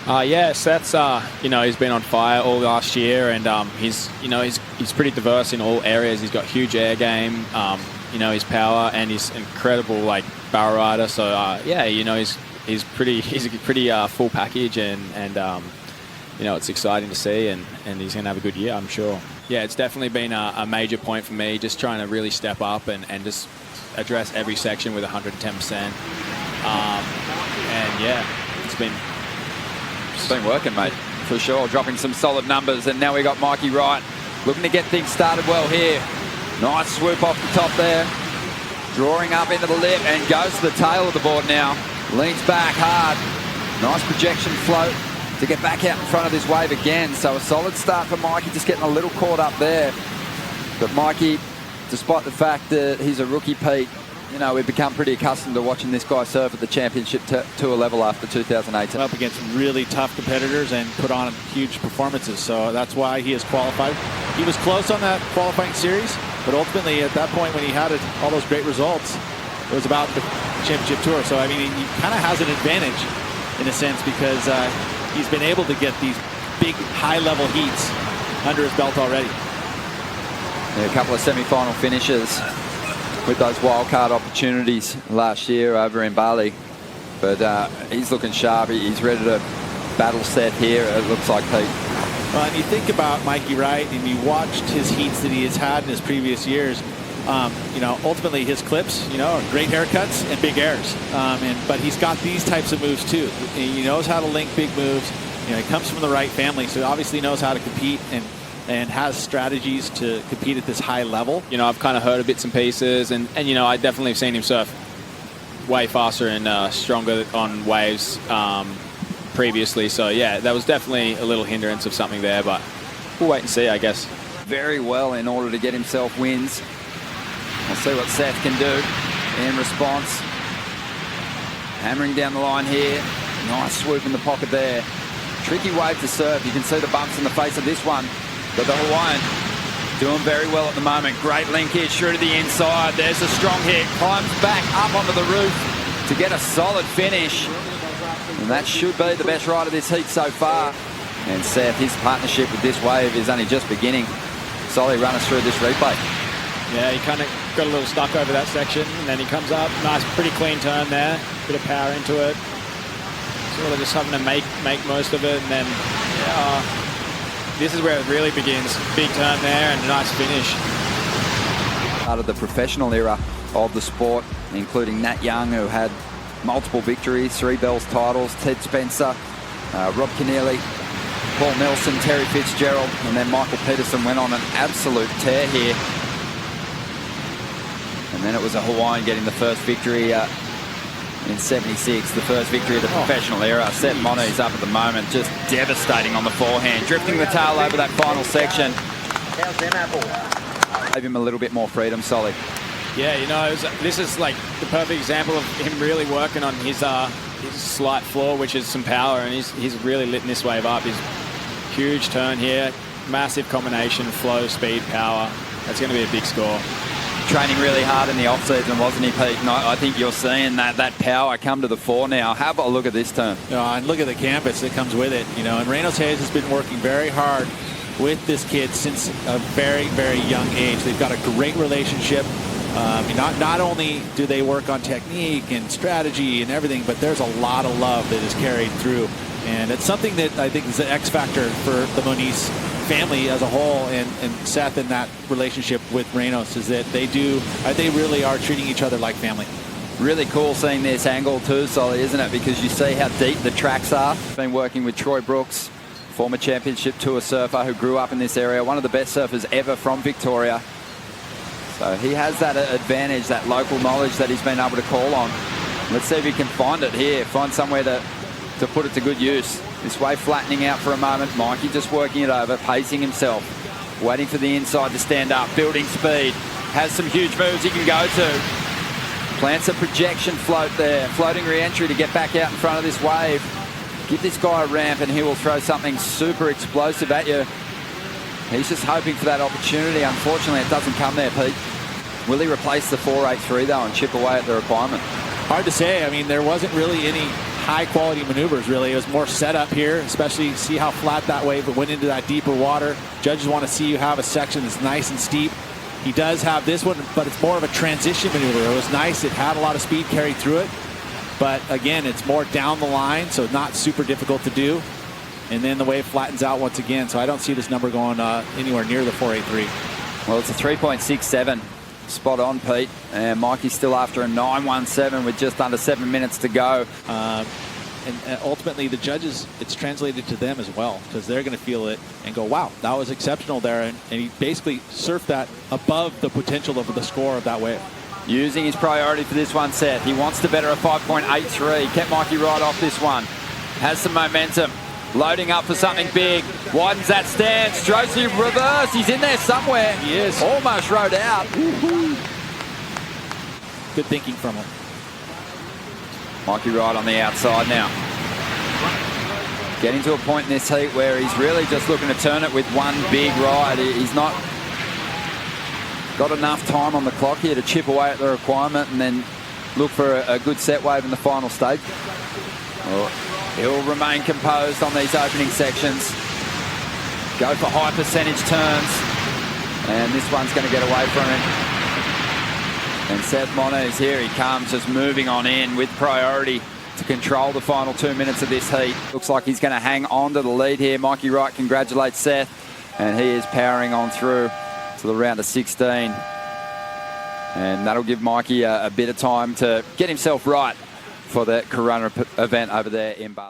Yeah, Seth's, he's been on fire all last year, and he's pretty diverse in all areas. He's got huge air game, his power, and he's incredible barrel rider. So he's a pretty full package, and it's exciting to see, and he's going to have a good year, I'm sure. Yeah, it's definitely been a major point for me, just trying to really step up and just address every section with 110%. And yeah, it's been working, mate, for sure. Dropping some solid numbers, and now we got Mikey Wright looking to get things started well here. Nice swoop off the top there, drawing up into the lip and goes to the tail of the board now. Leans back hard. Nice projection float to get back out in front of this wave again. So a solid start for Mikey, just getting a little caught up there. But Mikey, despite the fact that he's a rookie, Pete, we've become pretty accustomed to watching this guy surf at the championship tour level after 2018. Up against really tough competitors and put on huge performances. So that's why he is qualified. He was close on that qualifying series, but ultimately at that point when he had all those great results, it was about the championship tour. So, I mean, he kind of has an advantage in a sense because he's been able to get these big high-level heats under his belt already. Yeah, a couple of semi-final finishes with those wildcard opportunities last year over in Bali. But he's looking sharp. He's ready to battle Seth here, it looks like, Pete. Well, and you think about Mikey Wright, and you watched his heats that he has had in his previous years. Ultimately his clips, are great haircuts and big airs. But he's got these types of moves too. He knows how to link big moves. He comes from the right family, so obviously knows how to compete and has strategies to compete at this high level. I've kind of heard of bits and pieces, and I definitely have seen him surf way faster and stronger on waves previously. So yeah, that was definitely a little hindrance of something there, but we'll wait and see, I guess. Very well in order to get himself wins. We'll see what Seth can do in response. Hammering down the line here. Nice swoop in the pocket there. Tricky wave to surf. You can see the bumps in the face of this one. But the Hawaiian doing very well at the moment. Great linkage through to the inside. There's a strong hit. Climbs back up onto the roof to get a solid finish. And that should be the best ride of this heat so far. And Seth, his partnership with this wave is only just beginning. Solly, run us through this replay. Yeah, he kind of got a little stuck over that section, and then he comes up. Nice, pretty clean turn there. Bit of power into it. Sort of just having to make most of it, and then this is where it really begins. Big turn there and a nice finish. Out of the professional era of the sport, including Nat Young, who had multiple victories, 3 Bells titles, Ted Spencer, Rob Keneally, Paul Nelson, Terry Fitzgerald, and then Michael Peterson went on an absolute tear here. And then it was a Hawaiian getting the first victory in '76, the first victory of the professional era. Seth Moniz up at the moment, just devastating on the forehand, drifting the tail over that final section. How's them apple? Gave him a little bit more freedom, Solly. Yeah, this is like the perfect example of him really working on his slight flaw, which is some power, and he's really lit this wave up. His huge turn here, massive combination, flow, speed, power. That's going to be a big score. Training really hard in the off-season, wasn't he, Pete? And I think you're seeing that power come to the fore now. How about a look at this turn? And look at the campus that comes with it. And Reynolds Hayes has been working very hard with this kid since a very, very young age. They've got a great relationship. Not only do they work on technique and strategy and everything, but there's a lot of love that is carried through. And it's something that I think is an X factor for the Moniz family as a whole, and Seth in that relationship with Reynolds is that they really are treating each other like family. Really cool seeing this angle too, Solly, isn't it? Because you see how deep the tracks are. Been working with Troy Brooks, former championship tour surfer who grew up in this area, one of the best surfers ever from Victoria. So he has that advantage, that local knowledge that he's been able to call on. Let's see if he can find it here, find somewhere to put it to good use. This wave flattening out for a moment. Mikey just working it over, pacing himself, waiting for the inside to stand up, building speed, has some huge moves he can go to. Plants a projection float there, floating re-entry to get back out in front of this wave. Give this guy a ramp and he will throw something super explosive at you. He's just hoping for that opportunity. Unfortunately, it doesn't come there, Pete. Will he replace the 483 though and chip away at the requirement? Hard to say. I mean, there wasn't really any high-quality maneuvers, really. It was more setup here, especially see how flat that wave went into that deeper water. Judges want to see you have a section that's nice and steep. He does have this one, but it's more of a transition maneuver. It was nice. It had a lot of speed carried through it. But, again, it's more down the line, so not super difficult to do. And then the wave flattens out once again, so I don't see this number going anywhere near the 483. Well, it's a 3.67. Spot on, Pete. And Mikey's still after a 9.17 with just under 7 minutes to go. And ultimately, the judges, it's translated to them as well, because they're going to feel it and go, wow, that was exceptional there. And he basically surfed that above the potential of the score of that wave. Using his priority for this one, Seth. He wants to better a 5.83. Kept Mikey right off this one. Has some momentum. Loading up for something big. Widens that stance. Strosey reverse. He's in there somewhere. He is. Almost rode out. Good thinking from him. Mikey Wright on the outside now. Getting to a point in this heat where he's really just looking to turn it with one big ride. He's not got enough time on the clock here to chip away at the requirement and then look for a good set wave in the final stage. He'll remain composed on these opening sections. Go for high percentage turns. And this one's going to get away from him. And Seth Moniz, here he comes, just moving on in with priority to control the final 2 minutes of this heat. Looks like he's going to hang on to the lead here. Mikey Wright congratulates Seth. And he is powering on through to the round of 16. And that'll give Mikey a bit of time to get himself right for the Corona event over there in Bali.